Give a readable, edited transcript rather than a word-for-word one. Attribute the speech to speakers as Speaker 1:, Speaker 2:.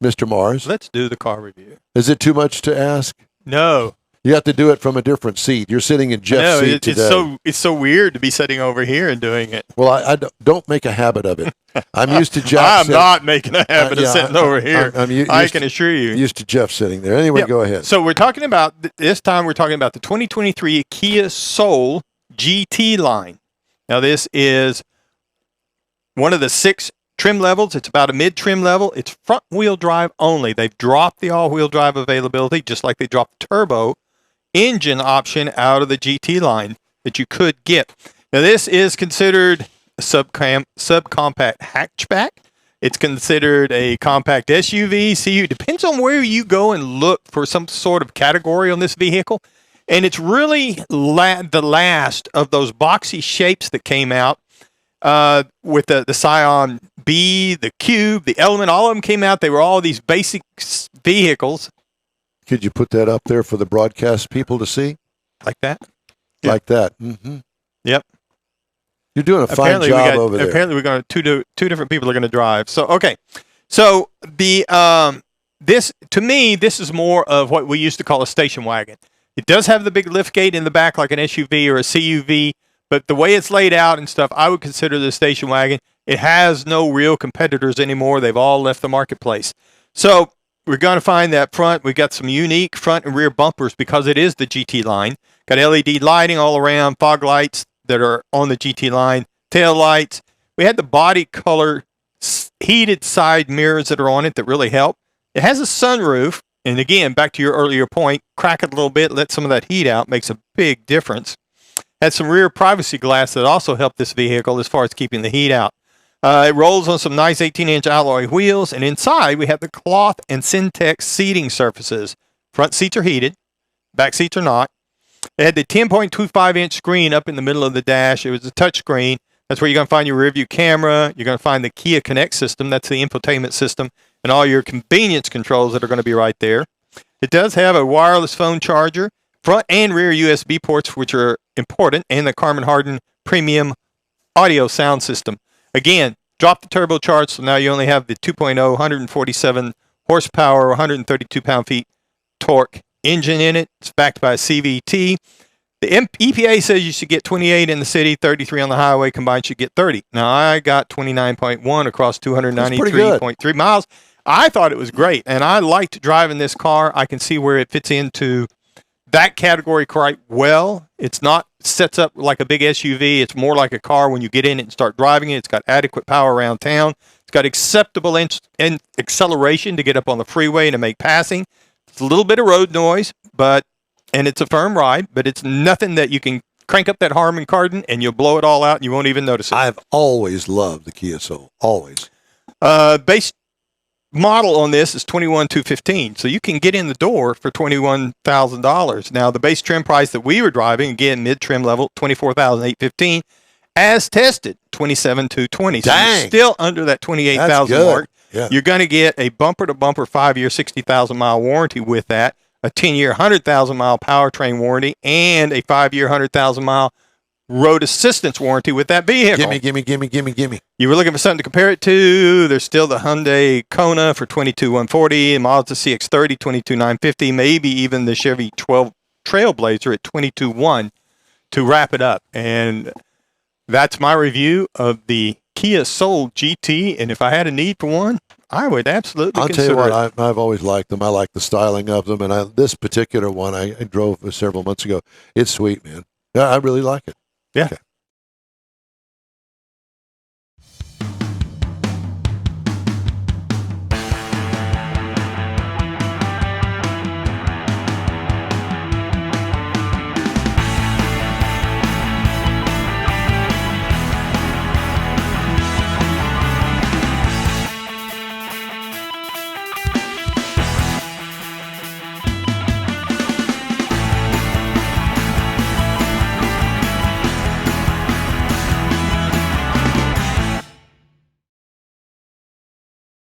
Speaker 1: Mr. Mars?
Speaker 2: Let's do the car review.
Speaker 1: Is it too much to ask?
Speaker 2: No.
Speaker 1: You have to do it from a different seat. You're sitting in Jeff's seat today.
Speaker 2: It's so weird to be sitting over here and doing it.
Speaker 1: Well, I don't make a habit of it. I'm used to Jeff.
Speaker 2: I'm not making a habit of sitting over here. I can assure you.
Speaker 1: Used to Jeff sitting there. Anyway, go ahead.
Speaker 2: So we're talking about, this time we're talking about the 2023 Kia Soul GT line. Now this is one of the 6 trim levels. It's about a mid-trim level. It's front-wheel drive only. They've dropped the all-wheel drive availability, just like they dropped the turbo engine option out of the GT line that you could get. Now this is considered a subcompact hatchback. It's considered a compact SUV. See, depends on where you go and look for some sort of category on this vehicle. And it's really the last of those boxy shapes that came out with the Scion B, the Cube, the Element. All of them came out. They were all these basic vehicles.
Speaker 1: Could you put that up there for the broadcast people to see?
Speaker 2: Like that?
Speaker 1: Like that. Mm-hmm.
Speaker 2: Yep.
Speaker 1: You're doing a fine job over there.
Speaker 2: Apparently, we're going to two different people are going to drive. So okay, so the this to me this is more of what we used to call a station wagon. It does have the big lift gate in the back like an SUV or a CUV, but the way it's laid out and stuff, I would consider the station wagon. It has no real competitors anymore. They've all left the marketplace. So we're going to find that front. We've got some unique front and rear bumpers because it is the GT line. Got LED lighting all around, fog lights that are on the GT line, tail lights. We had the body color heated side mirrors that are on it that really help. It has a sunroof. And again, back to your earlier point, crack it a little bit, let some of that heat out, makes a big difference. Had some rear privacy glass that also helped this vehicle as far as keeping the heat out. It rolls on some nice 18-inch alloy wheels, and inside we have the cloth and Syntex seating surfaces. Front seats are heated, back seats are not. It had the 10.25-inch screen up in the middle of the dash. It was a touch screen. That's where you're going to find your rear view camera. You're going to find the Kia Connect system. That's the infotainment system, and all your convenience controls that are going to be right there. It does have a wireless phone charger, front and rear USB ports, which are important, and the Carmen Harden premium audio sound system. Again, drop the turbocharged, so now you only have the 2.0, 147 horsepower, 132 pound-feet torque engine in it. It's backed by a CVT. The EPA says you should get 28 in the city, 33 on the highway. Combined should get 30. Now, I got 29.1 across 293.3 miles. I thought it was great, and I liked driving this car. I can see where it fits into that category quite well. It's not sets up like a big SUV. It's more like a car when you get in it and start driving it. It's got adequate power around town. It's got acceptable acceleration to get up on the freeway and to make passing. It's a little bit of road noise, and it's a firm ride, but it's nothing that you can crank up that Harman Kardon and you'll blow it all out and you won't even notice it.
Speaker 1: I've always loved the Kia Soul. Always.
Speaker 2: Base model on this is $21,215, so you can get in the door for $21,000. Now the base trim price that we were driving, again mid-trim level, $24,815, as tested $27,220. So you're still under that $28,000 mark.
Speaker 1: Yeah.
Speaker 2: You're going to get a bumper-to-bumper 5-year 60,000-mile warranty with that, a 10-year 100,000-mile powertrain warranty, and a 5-year 100,000-mile road assistance warranty with that vehicle.
Speaker 1: Gimme.
Speaker 2: You were looking for something to compare it to. There's still the Hyundai Kona for $22,140, Mazda CX-30, $22,950, maybe even the Chevy 12 Trailblazer at $22,100 to wrap it up. And that's my review of the Kia Soul GT. And if I had a need for one, I would absolutely consider it.
Speaker 1: I'll tell you what, I've always liked them. I like the styling of them. And this particular one I drove several months ago. It's sweet, man. Yeah, I really like it.
Speaker 2: Yeah.
Speaker 1: Okay.